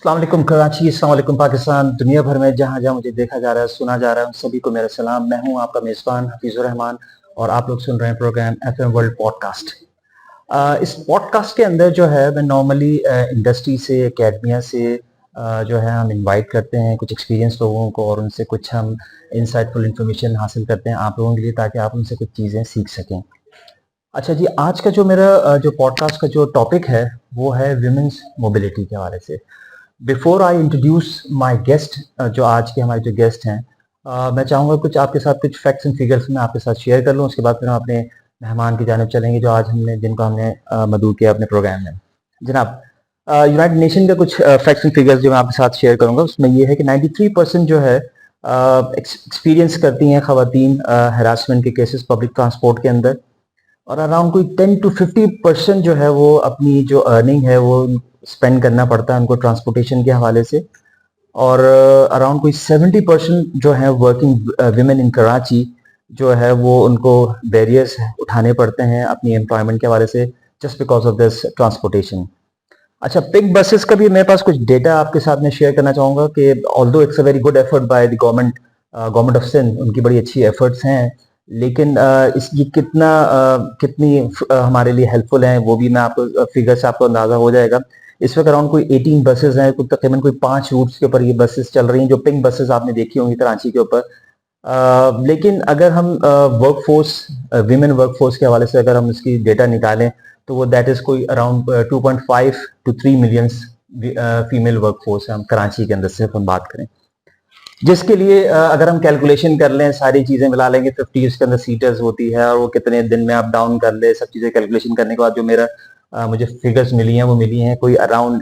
अस्सलाम वालेकुम कराची, अस्सलाम वालेकुम पाकिस्तान। दुनिया भर में जहाँ जहाँ मुझे देखा जा रहा है, सुना जा रहा है, उन सभी को मेरा सलाम। मैं हूँ आपका मेज़बान हफीज़ुर रहमान और आप लोग सुन रहे हैं प्रोग्राम एफएम वर्ल्ड पॉडकास्ट। इस पॉडकास्ट के अंदर जो है मैं नॉर्मली इंडस्ट्री से, एकेडमिया से जो है हम इनवाइट करते हैं कुछ एक्सपीरियंस लोगों को और उनसे कुछ हम इंसाइटफुल इंफॉर्मेशन हासिल करते हैं आप लोगों के लिए, ताकि आप उनसे कुछ चीज़ें सीख सकें। अच्छा जी, आज का जो मेरा जो पॉडकास्ट का जो टॉपिक है वो है विमेंस मोबिलिटी के हवाले से। Before I introduce my guest, जो आज के हमारे जो गेस्ट हैं, मैं चाहूँगा कुछ आपके साथ कुछ फैक्ट्स एंड फिगर्स मैं आपके साथ शेयर कर लूँ। उसके बाद फिर हम अपने मेहमान की जानिब चलेंगे जो आज जिनको हमने मदऊ किया अपने प्रोग्राम में। जनाब, यूनाइटेड नेशन का कुछ फैक्ट्स एंड फिगर्स जो मैं आपके साथ शेयर करूँगा, उसमें ये है कि 93% जो है एक्सपीरियंस करती हैं ख़वातीन हरासमेंट के केसेस पब्लिक ट्रांसपोर्ट के अंदर, और अराउंड कोई 10 to 50% जो है वो अपनी जो अर्निंग है वो स्पेंड करना पड़ता है उनको ट्रांसपोर्टेशन के हवाले से। और अराउंड कोई 70% जो है वर्किंग विमेन इन कराची जो है वो उनको बैरियर्स उठाने पड़ते हैं अपनी एम्प्लॉयमेंट के हवाले से, just because of this transportation. अच्छा, पिंक बसेस का भी मेरे पास कुछ डेटा आपके साथ में शेयर करना चाहूँगा कि although it's a very good effort by the government of Sindh, उनकी बड़ी अच्छी एफर्ट्स हैं, लेकिन ये कितनी हमारे लिए हेल्पफुल हैं वो भी मैं आपको फिगर से आपको अंदाजा हो जाएगा। इस वक्त अराउंड कोई 18 बसेस हैं, कुछ तकरीबन कोई 5 रूट्स के ऊपर ये बसेस चल रही हैं, जो पिंक बसेस आपने देखी होंगी कराची के ऊपर। लेकिन अगर हम विमेन वर्कफोर्स के हवाले से अगर हम इसकी डेटा निकालें तो वो दैट इज कोई around 2.5 to 3 million female workforce है हम कराची के अंदर सिर्फ हम बात करें, जिसके लिए अगर हम कैलकुलेशन कर लें, सारी चीजें मिला लेंगे, 50 उसके अंदर सीटर्स होती है और वो कितने दिन में अप डाउन कर ले, सब चीजें कैलकुलेशन करने के बाद जो मेरा मुझे फिगर्स मिली हैं वो मिली हैं कोई अराउंड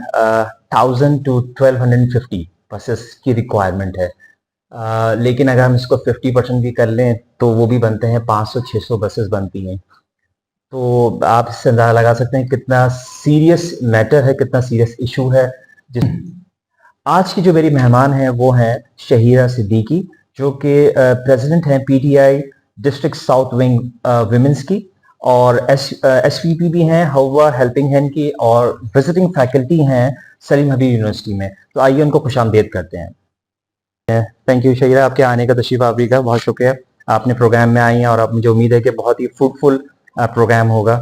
1000 to 1250 बसेस की रिक्वायरमेंट है। लेकिन अगर हम इसको 50% भी कर लें तो वो भी बनते हैं 500-600 बसेस बनती हैं। तो आप इससे अंदाजा लगा सकते हैं कितना सीरियस मैटर है, कितना सीरियस इशू है। जिस आज की जो मेरी मेहमान हैं वो हैं शहीरा सिद्दीकी, जो कि प्रेसिडेंट हैं PTI district south wing women's की, और एसवीपी भी हैं हवा हेल्पिंग हैंड की, और विजिटिंग फैकल्टी हैं सलीम हबीब यूनिवर्सिटी में। तो आइए उनको खुशामदीद करते हैं। थैंक यू शहीरा, आपके आने का, तशरीफ आवरी का बहुत शुक्रिया। आपने प्रोग्राम में आई हैं और आप मुझे उम्मीद है कि बहुत ही फ्रूटफुल प्रोग्राम होगा।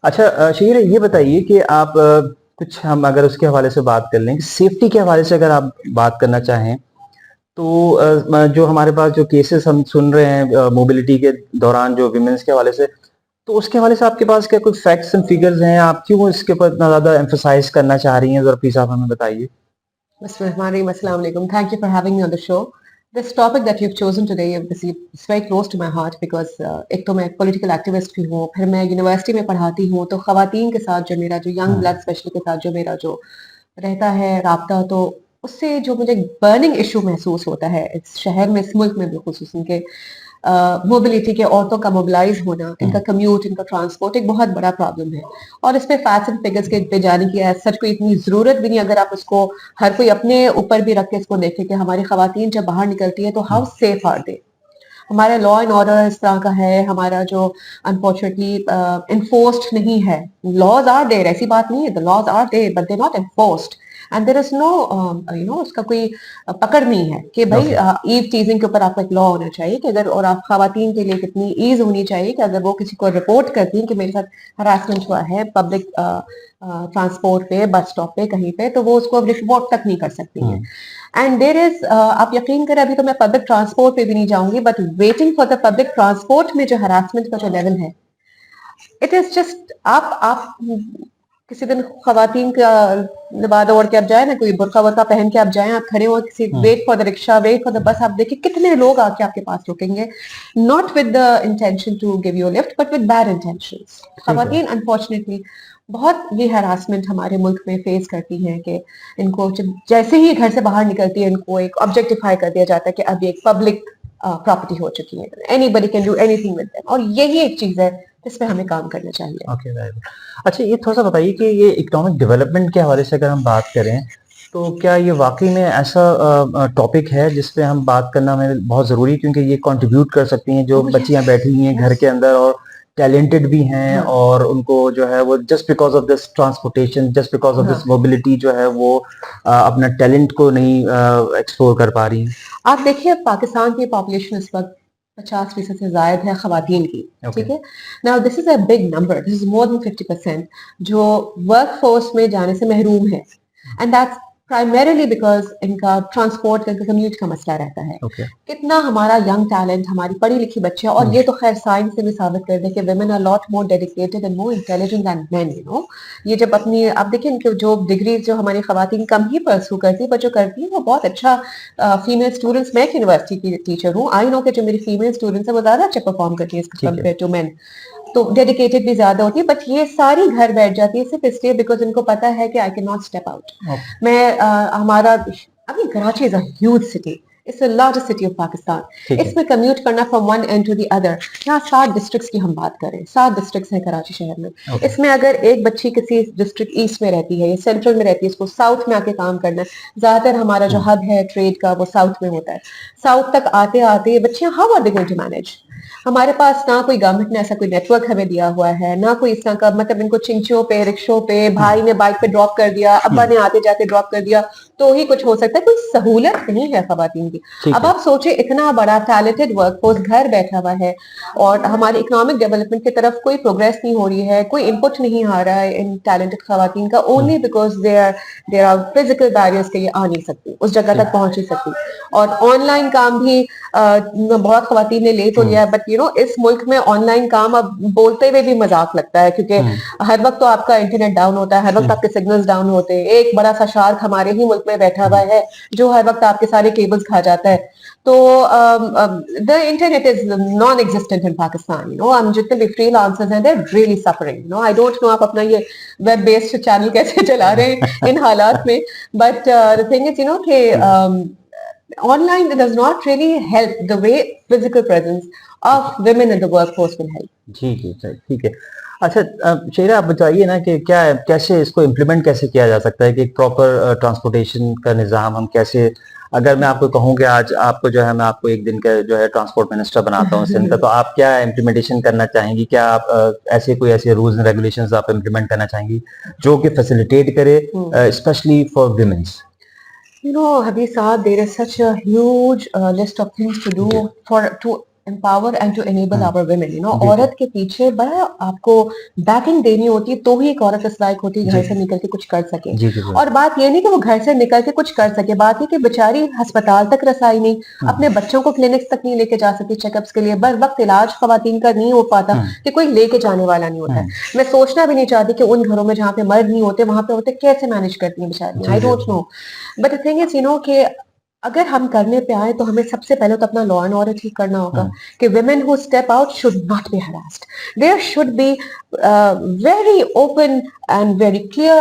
अच्छा शहीरा, ये बताइए कि आप कुछ हम अगर उसके हवाले से बात कर लें, सेफ्टी के हवाले से अगर आप बात करना चाहें तो जो हमारे पास जो केसेस हम सुन रहे हैं मोबिलिटी के दौरान जो विमेंस के हवाले से, तो उसके हवाले से आपके पास क्या कोई फैक्ट्स एंड फिगर्स हैं? आप क्यों इसके ऊपर इतना ज्यादा एम्फसाइज करना चाह रही हैं, जरा प्लीज आप हमें बताइए। Assalamu alaikum. Thank you for having me on the show. This topic that you've chosen today is very close to my heart because एक तो मैं पॉलिटिकल एक्टिविस्ट भी हूँ, फिर मैं यूनिवर्सिटी में पढ़ाती हूँ, तो खवातीन के साथ जो मेरा जो यंग ब्लड स्पेशल के साथ जो मेरा जो रहता है राब्ता, तो उससे जो मुझे बर्निंग इशू महसूस होता है इस शहर में, इस मुल्क में बिलखुसूस उनके मोबिलिटी के, औरतों का मोबिलाइज होना, इनका कम्यूट, इनका ट्रांसपोर्ट एक बहुत बड़ा प्रॉब्लम है। और इस पे फैक्ट्स एंड फिगर्स के पे जाने की सच कोई इतनी जरूरत भी नहीं, अगर आप उसको हर कोई अपने ऊपर भी रख के इसको देखे कि हमारी खवातीन जब बाहर निकलती है तो हाउ सेफ आर दे। हमारा लॉ एंड ऑर्डर इस तरह का है, हमारा जो अनफॉर्चुनेटली इन्फोर्स्ड नहीं है। लॉज आर देयर, ऐसी बात नहीं है, the laws are there but they not enforced and there is no उसका कोई पकड़ नहीं है कि भाई ईव टीजिंग के ऊपर आपका एक लॉ होना चाहिए कि अगर, और आप खवातीन के लिए कितनी ईज होनी चाहिए कि अगर वो किसी को रिपोर्ट करती हैं कि मेरे साथ हरासमेंट हुआ है पब्लिक ट्रांसपोर्ट पे, बस स्टॉप पे, कहीं पे, तो वो उसको रिपोर्ट तक नहीं कर सकती हैं। एंड देयर इज, आप यकीन करें, अभी तो मैं पब्लिक ट्रांसपोर्ट पे भी नहीं जाऊंगी, but waiting for the public transport में जो हरासमेंट का जो लेवल है, इट इज जस्ट, आप किसी दिन खवातीन का लिबास ओढ़ के आप जाए ना, कोई बुरका वर्का पहन के आप जाए, आप खड़े हो किसी wait for the rickshaw, wait for the bus, आप देखिए कितने लोग आके आपके पास रुकेंगे, not with the intention to give you lift but with bad intentions. खवातीन अनफॉर्चुनेटली बहुत ये हरासमेंट हमारे मुल्क में फेस करती हैं कि इनको जैसे ही घर से बाहर निकलती है इनको एक ऑब्जेक्टिफाई कर दिया जाता है कि अब ये एक पब्लिक प्रॉपर्टी हो चुकी है, anybody can do anything with them, और यही एक चीज है जिस पे हमें काम करना चाहिए। ओके, अच्छा ये थोड़ा सा बताइए कि ये इकोनॉमिक डेवलपमेंट के हवाले से अगर हम बात करें तो क्या ये वाकई में ऐसा टॉपिक है जिस पे हम बात करना हमें बहुत ज़रूरी है, क्योंकि ये कंट्रीब्यूट कर सकती हैं जो बच्चियां बैठी हुई हैं घर के अंदर और टैलेंटेड भी हैं हाँ। और उनको जो है वो just because of this transportation, just because of this mobility जो है वो अपना टैलेंट को नहीं एक्सप्लोर कर पा रही हैं. आप देखिए पाकिस्तान की पॉपुलेशन इस वक्त 50% से ज्यादा है खवातीन की, ठीक है. Now this is a big number, this is more than 50% जो वर्क फोर्स में जाने से महरूम है, एंड दैट्स प्राइमरीली बिकॉज इनका ट्रांसपोर्ट का कम्यूट का मसला रहता है. कितना हमारा यंग टैलेंट, हमारी पढ़ी लिखी बच्चे, और ये तो खैर साइंस से भी साबित कर दे कि women are lot more dedicated and more intelligent than men, you know. ये जब अपनी आप देखिए इनके जो डिग्री जो हमारी खवातीन कम ही परसू करती है, पर जो करती है वो बहुत अच्छा. फीमेल स्टूडेंट्स, मैं एक यूनिवर्सिटी की टीचर हूँ, आई नो कि जो मेरी फीमेल स्टूडेंट्स है वो ज्यादा अच्छा परफॉर्म करती है कंपेयर टू मेन, तो डेडिकेटेड भी ज्यादा होती है. बट ये सारी घर बैठ जाती है सिर्फ इसलिए बिकॉज इनको पता है कि I can not step out. मैं हमारा अभी Karachi is a huge city, it's the largest city of Pakistan. इसमें कम्यूट करना from one end to the other. यहाँ 7 डिस्ट्रिक्ट्स की हम बात करें, 7 डिस्ट्रिक्ट्स हैं कराची शहर में. इसमें अगर एक बच्ची किसी डिस्ट्रिक्ट ईस्ट में रहती है या सेंट्रल में रहती है, इसको साउथ में आके काम करना है. ज्यादातर हमारा जो हब है ट्रेड का वो साउथ में होता है. साउथ तक आते आते बच्चियां how are they going to manage? हमारे पास ना कोई गवर्नमेंट ने ऐसा कोई नेटवर्क हमें दिया हुआ है, ना कोई इस तरह का, मतलब इनको चिंचों पे, रिक्शों पे, भाई ने बाइक पे ड्रॉप कर दिया, अब्बा ने आते जाते ड्रॉप कर दिया तो ही कुछ हो सकता है. कोई सहूलत नहीं है खवातीन की. अब आप सोचे इतना बड़ा टैलेंटेड वर्कफोर्स घर बैठा हुआ है और हमारे इकोनॉमिक डेवलपमेंट की तरफ कोई प्रोग्रेस नहीं हो रही है, कोई इनपुट नहीं आ रहा है इन टैलेंटेड खवातीन का, only because there are physical barriers के ये आ नहीं सकती, उस जगह तक पहुंच नहीं सकती. और ऑनलाइन काम भी बहुत खवातीन ने ले तो लिया, बट यू नो इस मुल्क में ऑनलाइन काम अब बोलते हुए भी मजाक लगता है, क्योंकि हर वक्त तो आपका इंटरनेट डाउन होता है, हर वक्त आपके सिग्नल्स डाउन होते हैं. एक बड़ा सा शार्क हमारे ही मुल्क में बैठा हुआ है जो हर वक्त आपके सारे केबल्स खा जाता है. तो the internet is non existent in Pakistan. You know हम जितने भी फ्रीलांसर्स हैं, they are really suffering. You know I don't know आप अपना ये वेब बेस्ड चैनल कैसे चला रहे हैं इन हालात में, but the thing is you know कि online does not really help the way physical presence of women in the workforce will help. जी जी सही, ठीक है. अच्छा शेरा आप बताइए ना कि क्या कैसे इसको इम्प्लीमेंट कैसे किया जा सकता है कि एक प्रॉपर ट्रांसपोर्टेशन का निज़ाम हम कैसे, अगर मैं आपको कहूँ कि आज आपको जो है मैं आपको एक दिन का जो है ट्रांसपोर्ट मिनिस्टर बनाता हूँ सिंध का, तो आप क्या इम्प्लीमेंटेशन करना चाहेंगी? क्या आप ऐसे रूल्स एंड रेगुलेशंस आप इम्प्लीमेंट करना चाहेंगी जो कि फैसिलिटेट करे specially for women's? You know, Habib Saab, there is such a huge list of things to do to empower and to enable our women. You know, औरत के पीछे बड़ा आपको बैकिंग देनी होती है तो ही एक औरत इस लायक होती है घर से निकल के कुछ कर सके. और बात ये नहीं कि वो घर से निकल के कुछ कर सके, बात ये कि बेचारी अस्पताल तक रसाई नहीं, अपने बच्चों को क्लिनिक्स तक नहीं लेके जा सकती चेकअप्स के लिए, बर वक्त इलाज खवातीन का नहीं हो पाता कि कोई लेके जाने वाला नहीं होता है. मैं सोचना भी नहीं चाहती कि उन घरों में जहाँ पे मर्द नहीं होते वहां पे औरतें कैसे मैनेज करती हैं बेचारी. आई don't no, but the thing is you know कि अगर हम करने पे आए तो हमें सबसे पहले तो अपना लॉ एंड ऑर्डर ठीक करना होगा कि women who step out should not be harassed. There should be very open and very clear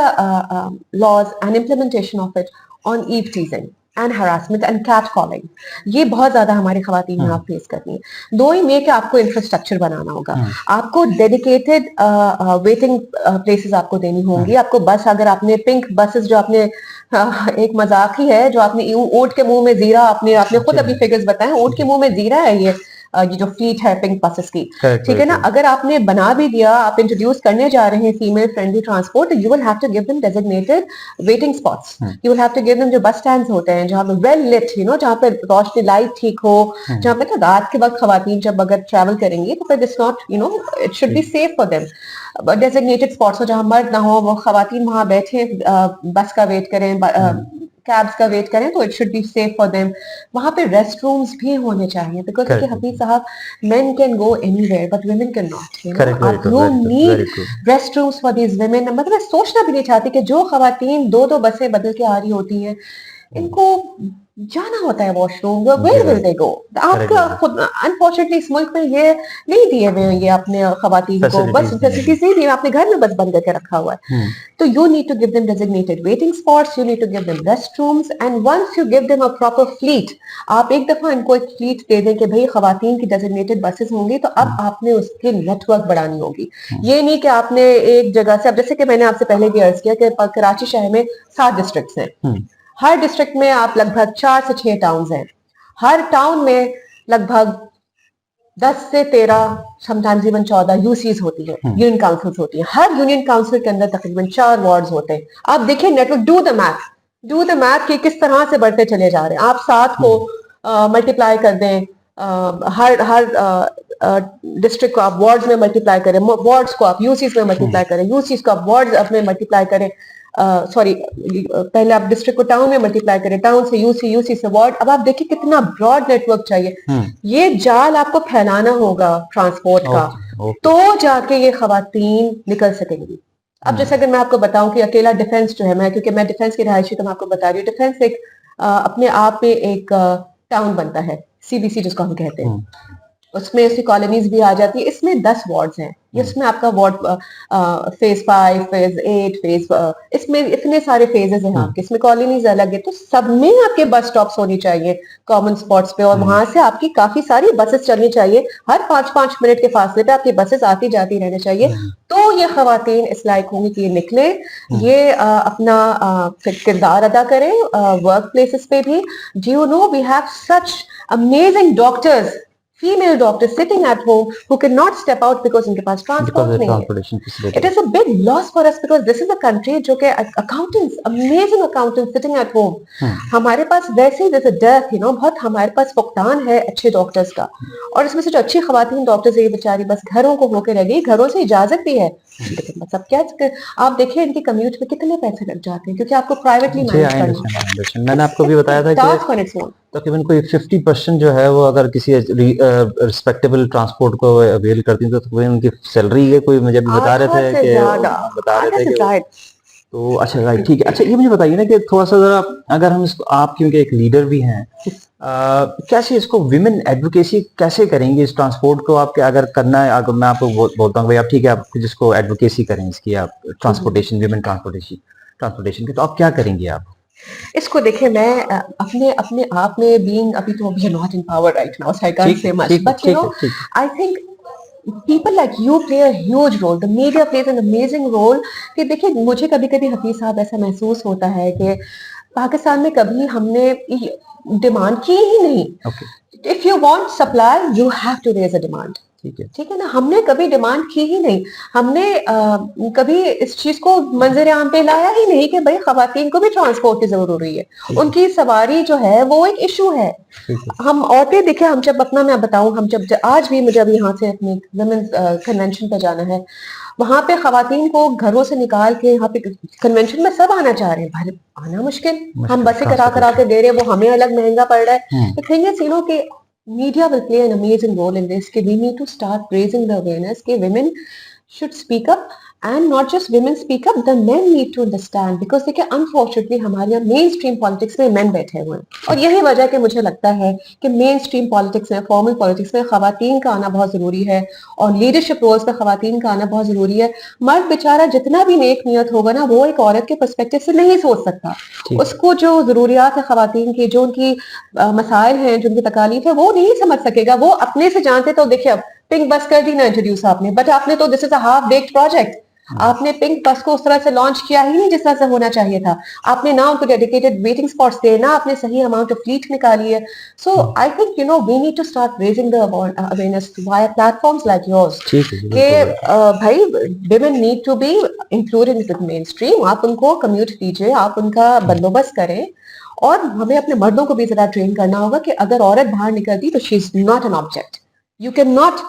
laws and implementation of it on eve teasing and harassment and catcalling. ये बहुत ज्यादा हमारी खवातीन यहाँ फेस करती हैं. दो ही में कि आपको इंफ्रास्ट्रक्चर बनाना होगा, आपको डेडिकेटेड वेटिंग प्लेसेस आपको देनी होंगी, आपको बस, अगर आपने पिंक बसेस जो आपने एक मजाक ही है जो आपने ऊंट के मुंह में जीरा, आपने खुद अभी फिगर्स बताए, ऊंट के मुंह में जीरा है ये जो फ्लीट है पिंक बसेस की, ठीक है ना. अगर आपने बना भी दिया, आप इंट्रोड्यूस करने जा रहे हैं female friendly transport, you will have to give them designated waiting spots. You will have to give them जो बस स्टैंड्स होते हैं जहाँ पे वेल लिट, यू नो, जहाँ पे रोशनी लाइट ठीक हो, जहाँ पे ना रात के वक्त खवातीन जब अगर ट्रैवल करेंगी तो फिर it's not, you know, it should be safe for them. Designated spots हो जहाँ मर्द ना हो, वो खवातीन वहां बैठे बस का वेट करें, कैब्स का वेट करें, तो it should be safe for them. वहां पे रेस्ट रूम्स भी होने चाहिए बिकॉज देखिए हफीज साहब, main can go anywhere but women can not. You need rest rooms for these women. मतलब मैं सोचना भी नहीं चाहती कि जो खवातीन 2-2 बसें बदल के आ रही होती हैं, इनको जाना होता है वॉशरूम, वेयर विल दे गो? आपका खुद अनफॉर्चुनेटली इस मुल्क में ये नहीं दिए हुए ये अपने खवातीन को, बस फैसिलिटीज नहीं दी, आपने घर में बस बंद करके रखा हुआ है. तो you need to give them designated waiting spots, you need to give them rest rooms, and once you give them a proper fleet, आप एक दफा इनको एक फ्लीट दे दें कि भाई खवातीन की डेजिग्नेटेड बसेस होंगी, तो अब आपने उसकी नेटवर्क बढ़ानी होगी. ये नहीं कि आपने एक जगह से, अब जैसे कि मैंने आपसे पहले भी अर्ज किया कि कराची शहर में 7 डिस्ट्रिक्ट्स हैं, हर डिस्ट्रिक्ट में आप लगभग 4 से 6 टाउन्स हैं, हर टाउन में लगभग 10 से 13 समटाइम्स इवन 14 यूसीज होती है, यूनियन काउंसिल्स होती है. हर यूनियन काउंसिल के अंदर तकरीबन 4 वार्ड्स होते हैं. आप देखिए नेटवर्क, डू द मैथ कि किस तरह से बढ़ते चले जा रहे हैं. आप 7 को मल्टीप्लाई कर दें, हर डिस्ट्रिक्ट को आप वार्ड्स में मल्टीप्लाई करें, वार्ड्स को आप यूसीज में मल्टीप्लाई करें, यूसीज को आप वार्ड्स में मल्टीप्लाई करें, सॉरी पहले आप डिस्ट्रिक्ट को टाउन में मल्टीप्लाई करें, टाउन से यूसी, यूसी से वार्ड. अब आप देखिए कितना ब्रॉड नेटवर्क चाहिए. ये जाल आपको फैलाना होगा ट्रांसपोर्ट का, तो जाके ये खवातीन निकल सकेंगी. अब जैसे अगर मैं आपको बताऊं कि अकेला डिफेंस जो है, मैं क्योंकि मैं डिफेंस की रहायशी तो मैं आपको बता रही हूँ, डिफेंस एक अपने आप में एक टाउन बनता है, सीबीसी जिसको हम कहते हैं. उसमें ऐसी कॉलोनीज भी आ जाती है. इसमें 10 वार्ड्स हैं. इसमें आपका वार्ड फेज 5, फेज 8, फेज, इसमें इतने सारे फेजेस हैं आपके. इसमें कॉलोनीज अलग है, तो सब में आपके बस स्टॉप्स होनी चाहिए कॉमन स्पॉट्स पे, और वहां से आपकी काफी सारी बसेस चलनी चाहिए. हर 5-5 मिनट के फासले पे आपकी बसेस आती जाती रहनी चाहिए. तो ये खवातीन इस लायक होंगी कि ये निकले, ये अपना किरदार अदा करें वर्क प्लेसेस पे भी. Do you know we have such amazing doctors, female doctors sitting at home who cannot step out because उनके पास ट्रांसपोर्ट नहीं है. It is a big loss for us because this is a country जो कि accountants, amazing accountants sitting at home. हमारे पास वैसे ही there's a dearth, you know, बहुत हमारे पास फुकदान है अच्छे डॉक्टर्स का. और इसमें से जो अच्छी खवातीन डॉक्टर्स है, ये बेचारी बस घरों को होके रह गई. घरों से इजाजत भी है, लेकिन बस अब क्या, आप देखिए इनके कम्यूट में कितने पैसे लग जाते हैं, क्योंकि आपको प्राइवेटली मैनेज करना है. मैंने आपको भी बताया था कि तकरीबन कोई 50% जो है वो अगर किसी रिस्पेक्टेबल ट्रांसपोर्ट को अवेल करती हैं तो तकरीबन उनकी सैलरी है, कोई मुझे भी बता रहे थे कि तो अच्छा राइट ठीक है. अच्छा ये मुझे बताइए ना कि थोड़ा सा जरा अगर हम इसको, आप क्योंकि एक लीडर भी हैं, कैसे इसको विमेन एडवोकेसी कैसे करेंगे इस ट्रांसपोर्ट को? आपके अगर करना है, अगर मैं आपको बोलता हूँ भाई आप ठीक है आप जिसको एडवोकेसी करें इसकी, आप ट्रांसपोर्टेशन, विमेन ट्रांसपोर्टेशन की, तो आप क्या करेंगे आप इसको? देखिए मैं अपने अपने आप में बीइंग, अभी तो we are not in power right now, so I can't say much, but you know I think people like you play a huge role, the media plays an amazing role. कि देखिए मुझे कभी कभी हफीज साहब ऐसा महसूस होता है कि पाकिस्तान में कभी हमने डिमांड की ही नहीं. If you want supply you have to raise a demand. ठीक है ना, हमने कभी डिमांड की ही नहीं. हमने कभी इस चीज को मंजर आम पे लाया ही नहीं कि भाई खवातीन को भी ट्रांसपोर्ट की जरूरी है, उनकी सवारी जो है वो एक इशू है. हम औरतें देखिए, हम जब अपना, मैं बताऊं, हम जब आज भी मुझे अभी यहाँ से अपने वुमेन्स कन्वेंशन पे जाना है, वहां पे खवातीन को घरों से निकाल के यहाँ पे कन्वेंशन में सब आना चाह रहे हैं. भाई आना मुश्किल, हम बसें करा के दे रहे हैं, वो हमें अलग महंगा पड़ रहा है. The thing is you know कि media will play an amazing role in this. We need to start raising the awareness that women should speak up, and not just women speak up, the men need to understand, because देखिए unfortunately हमारे यहाँ main stream politics में men बैठे हुए हैं, और यही वजह कि मुझे लगता है कि मेन स्ट्रीम पॉलिटिक्स में, फॉर्मल पॉलिटिक्स में खवातीन का आना बहुत जरूरी है, और लीडरशिप रोल्स पे खवातीन का आना बहुत जरूरी है. मर्द बेचारा जितना भी नेक नियत होगा ना, वो एक औरत के पर्सपेक्टिव से नहीं सोच सकता. उसको जो जरूरियात है खवातीन की, जो उनकी मसाइल हैं, जो उनकी तकालीफ है, वो नहीं समझ सकेगा. वो अपने से जानते, तो देखिए अब पिंक बस कर दी ना इंट्रोड्यूस आपने, बट आपने तो this is a half baked project. आपने पिंक बस को उस तरह से लॉन्च किया ही नहीं जिस तरह से होना चाहिए था. आपने ना उनको डेडिकेटेड वेटिंग स्पॉट्स दिए, ना आपने सही अमाउंट ऑफ फ्लीट निकाली है. So I think you know we need to start raising the awareness via platforms like yours कि भाई women need to be included in the mainstream. आप उनको कम्यूट कीजिए, आप उनका बंदोबस्त करें, और हमें अपने मर्दों को भी जरा ट्रेन करना होगा कि अगर औरत बाहर निकलती तो she is not an object. You can not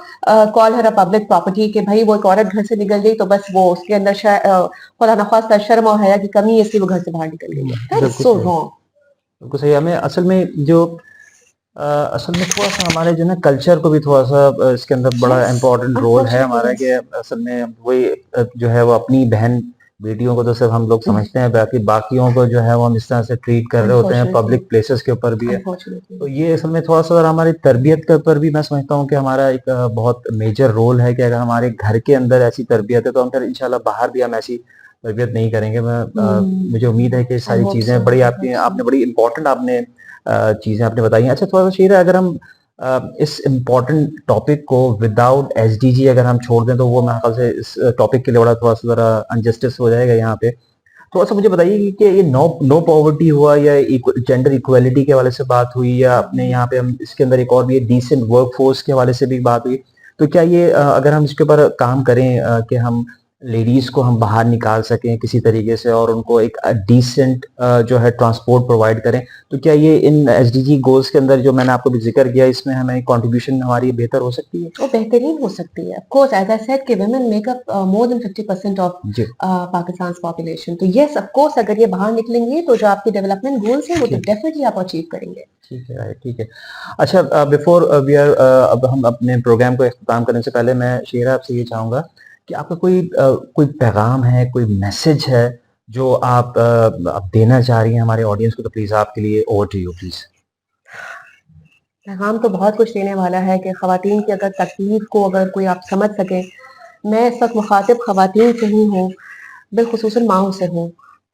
call her a public property कि भाई वो एक औरत घर से निकल गई तो बस वो उसके अंदर खुदा न खास्ता शर्म और हया की कमी है इसलिए वो घर से बाहर निकल गई है. That is so wrong. बिल्कुल सही. हमें असल में थोड़ा सा हमारे जो ना कल्चर को भी थोड़ा सा इसके अंदर बड़ा इम्पोर्टेंट रोल है हमारा, कि असल में वही जो है वो अपनी बहन बेटियों को तो सिर्फ हम लोग समझते हैं, बाकी बाकियों को जो है वो हम इस तरह से ट्रीट कर रहे होते हैं, पब्लिक प्लेसेस के ऊपर भी है. तो ये असल में थोड़ा सा हमारी तरबियत के ऊपर भी मैं समझता हूँ कि हमारा एक बहुत मेजर रोल है, कि अगर हमारे घर के अंदर ऐसी तरबियत है तो हम फिर इंशाल्लाह बाहर भी हम ऐसी तरबियत नहीं करेंगे. मुझे उम्मीद है कि सारी चीजें बड़ी आपने बड़ी इंपॉर्टेंट आपने चीजें आपने बताई. अच्छा थोड़ा सा शेर है, अगर हम इस इम्पोर्टेंट टॉपिक को विदाउट एसडीजी अगर हम छोड़ दें तो वो मेरे ख्याल से इस टॉपिक के लिए बड़ा थोड़ा सा जरा अनजस्टिस हो जाएगा यहाँ पे. थोड़ा सा मुझे बताइए कि ये नो पॉवर्टी हुआ या जेंडर इक्वलिटी के हवाले से बात हुई, या अपने यहाँ पे हम इसके अंदर एक और भी डिसेंट वर्क फोर्स के हवाले से भी बात हुई, तो क्या ये अगर हम इसके ऊपर काम करें कि हम लेडीज को हम बाहर निकाल सकें किसी तरीके से और उनको एक डिसेंट जो है ट्रांसपोर्ट प्रोवाइड करें, तो क्या ये इन एसडीजी गोल्स के अंदर जो मैंने आपको भी जिक्र किया इसमें हमें कंट्रीब्यूशन हमारी बेहतर हो सकती है? वो बेहतरीन हो सकती है. Of course, as I said कि women make up more than 50% of ji Pakistan's population. तो yes, of course, अगर ये बाहर निकलेंगी तो जो आपके डेवलपमेंट गोल्स हैं वो तो ठीक डेफिनेटली आप अचीव करेंगे. ठीक है राइट ठीक है. अच्छा बिफोर वी आर अब हम अपने प्रोग्राम को इख्तिताम करने से पहले मैं शेरा आपसे ये चाहूंगा कि आपका कोई पैगाम है, कोई मैसेज है जो आप देना चाह रही हैं हमारे ऑडियंस को, तो प्लीज आपके लिए ओवर टू यू प्लीज. पैगाम तो बहुत कुछ देने वाला है कि ख़वातीन की अगर तकलीफ को अगर कोई आप समझ सकें. मैं इस वक्त मुखातिब ख़वातीन से ही हूँ, बिलखुसूसन माओं से हूँ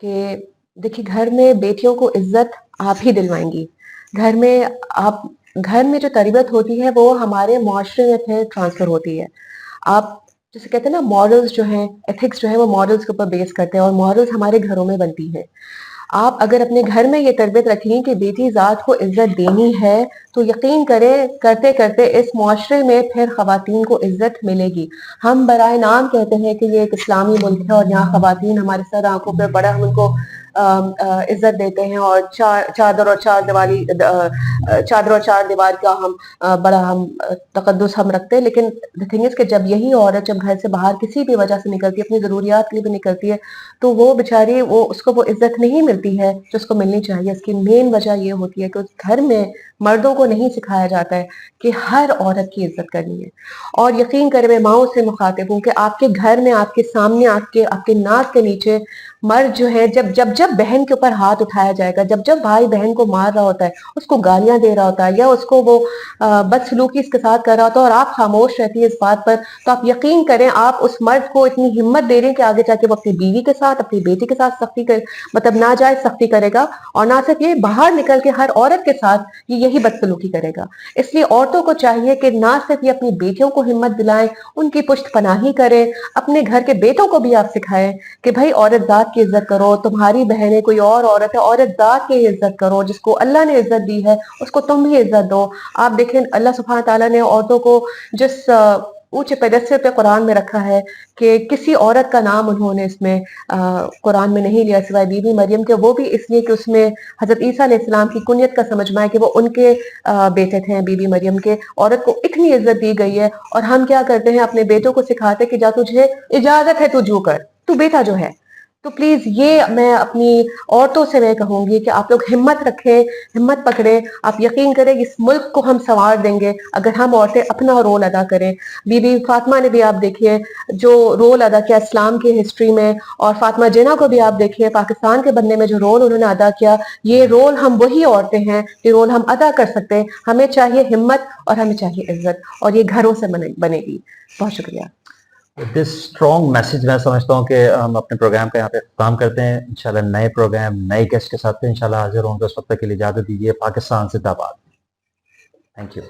कि देखिए घर में बेटियों को इज्जत आप ही दिलवाएंगी. घर में आप घर में जो तरबियत होती है वो हमारे मुआशरे में फिर ट्रांसफ़र होती है. आप जैसे कहते हैं ना मॉरल्स जो हैं, एथिक्स जो है वो मॉरल्स के ऊपर बेस करते हैं और मॉरल्स हमारे घरों में बनती है. आप अगर अपने घर में ये तरबियत रखें कि बेटी ज़ात को इज्जत देनी है तो यकीन करें करते करते इस मुआशरे में फिर ख़वातीन को इज्जत मिलेगी. हम बराए नाम कहते हैं कि ये एक इस्लामी मुल्क है और यहाँ ख़वातीन हमारे सर आंखों पे बड़ा हम उनको इज्जत देते हैं और चादर और चार दीवार का हम बड़ा हम तकद्दुस हम रखते हैं. लेकिन द थिंग इज कि जब यही औरत जब घर से बाहर किसी भी वजह से निकलती है, अपनी ज़रूरियात के लिए भी निकलती है, तो वो बेचारी उसको वो इज्जत नहीं मिलती है जो उसको मिलनी चाहिए. इसकी मेन वजह ये होती है कि उस घर में मर्दों को नहीं सिखाया जाता है कि हर औरत की इज्जत करनी है. और यकीन करें मैं माओं से मुखातिब हूँ कि आपके घर में आपके सामने आपके नाक के नीचे मर्द जो है जब जब जब बहन के ऊपर हाथ उठाया जाएगा, जब जब भाई बहन को मार रहा होता है, उसको गालियां दे रहा होता है या उसको वो बदसलूकी इसके साथ कर रहा होता है और आप खामोश रहती है इस बात पर, तो आप यकीन करें आप उस मर्द को इतनी हिम्मत दे रहे हैं कि आगे जाके वो अपनी बीवी के साथ अपनी बेटी के साथ सख्ती कर मतलब नाजायज सख्ती करेगा. और ना सिर्फ ये बाहर निकल के हर औरत के साथ ये यही बदसलूकी करेगा. इसलिए औरतों को चाहिए कि ना सिर्फ ये अपनी बेटियों को हिम्मत दिलाएं, उनकी पुष्ट पनाही करें, अपने घर के बेटों को भी आप सिखाएं कि भाई औरत जात की इज्जत करो, तुम्हारी बहनें कोई और औरत है, औरत जात की इज्जत करो, जिसको अल्लाह ने इज्जत दी है उसको तुम भी इज्जत दो. आप देखें अल्लाह सुब्हान ताला ने औरतों को जिस ऊंचे पेडेस्टल पे कुरान में रखा है कि किसी औरत का नाम उन्होंने इसमें कुरान में नहीं लिया सिवाय बीबी मरियम के, वो भी इसलिए कि उसमें हजरत ईसा अलैहिस्सलाम की कुनियत का समझ में आए कि वो उनके बेटे थे बीबी मरियम के. औरत को इतनी इज्जत दी गई है और हम क्या करते हैं अपने बेटों को सिखाते कि जा तुझे इजाजत है तू जो कर, तू बेटा जो है. तो प्लीज ये मैं अपनी औरतों से मैं कहूंगी कि आप लोग हिम्मत रखें, हिम्मत पकड़े. आप यकीन करें इस मुल्क को हम संवार देंगे अगर हम औरतें अपना रोल अदा करें. बीबी फातिमा ने भी आप देखिए जो रोल अदा किया इस्लाम की हिस्ट्री में, और फातिमा जिन्ना को भी आप देखिए पाकिस्तान के बनने में जो रोल उन्होंने अदा किया, ये रोल हम वही औरतें हैं, ये रोल हम अदा कर सकते हैं. हमें चाहिए हिम्मत और हमें चाहिए इज्जत और ये घरों से बनेगी. बहुत शुक्रिया. दिस स्ट्रॉन्ग मैसेज मैं समझता हूँ कि हम अपने प्रोग्राम का यहाँ पे काम करते हैं. इंशाल्लाह नए प्रोग्राम नए गेस्ट के साथ इंशाल्लाह हाजिर होंगे. उस वक्त के लिए इजाजत दीजिए. पाकिस्तान जिंदाबाद. Thank you.